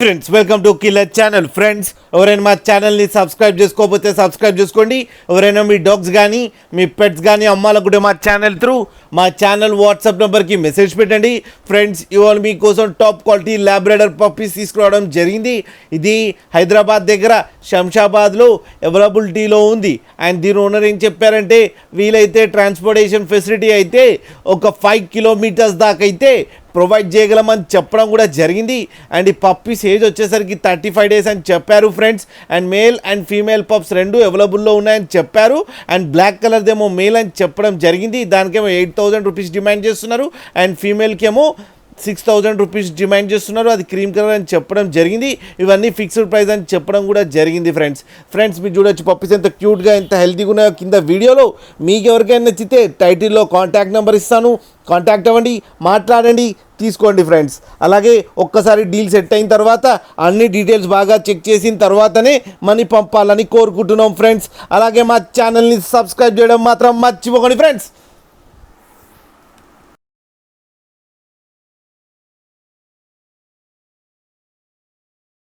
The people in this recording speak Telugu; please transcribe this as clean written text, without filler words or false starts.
Friends welcome to killer channel. Friends ఎవరైనా మా ఛానల్ని సబ్స్క్రైబ్ చేసుకోకపోతే సబ్స్క్రైబ్ చేసుకోండి. ఎవరైనా మీ డాగ్స్ కానీ మీ పెట్స్ కానీ అమ్మాలనుకుంటే మా ఛానల్ త్రూ మా ఛానల్ వాట్సాప్ నెంబర్కి మెసేజ్ పెట్టండి. ఫ్రెండ్స్ ఇవాళ మీకోసం టాప్ క్వాలిటీ ల్యాబ్రాడర్ పప్పీస్ తీసుకురావడం జరిగింది. ఇది హైదరాబాద్ దగ్గర శంషాబాద్లో అవైలబిలిటీలో ఉంది. అండ్ దీని ఓనర్ ఏం చెప్పారంటే వీలైతే ట్రాన్స్పోర్టేషన్ ఫెసిలిటీ అయితే ఒక 5 కిలోమీటర్స్ దాకా అయితే ప్రొవైడ్ చేయగలమని చెప్పడం కూడా జరిగింది. అండ్ ఈ పప్పీస్ ఏజ్ వచ్చేసరికి 35 డేస్ అని చెప్పారు friends. And male and female pups రెండు అవైలబుల్లో ఉన్నాయని చెప్పారు. అండ్ బ్లాక్ కలర్దేమో మేల్ అని చెప్పడం జరిగింది. దానికేమో 8,000 రూపీస్ డిమాండ్ చేస్తున్నారు. అండ్ ఫీమేల్కి ఏమో 6,000 రూపీస్ డిమాండ్ చేస్తున్నారు. అది క్రీమ్ కలర్ అని చెప్పడం జరిగింది. ఇవన్నీ ఫిక్స్డ్ ప్రైస్ అని చెప్పడం కూడా జరిగింది. ఫ్రెండ్స్ మీరు చూడొచ్చు పప్పీస్ ఎంత క్యూట్గా ఎంత హెల్తీగా ఉన్నాయో కింద వీడియోలో. మీకు ఎవరికైనా నచ్చితే టైటిల్లో కాంటాక్ట్ నెంబర్ ఇస్తాను, కాంటాక్ట్ అవ్వండి, మాట్లాడండి, తీసుకోండి ఫ్రెండ్స్. అలాగే ఒక్కసారి డీల్ సెట్ అయిన తర్వాత అన్ని డీటెయిల్స్ బాగా చెక్ చేసిన తర్వాతనే మనీ పంపాలని కోరుకుంటున్నాం ఫ్రెండ్స్. అలాగే మా ఛానల్ని సబ్స్క్రైబ్ చేయడం మాత్రం మర్చిపోకండి ఫ్రెండ్స్.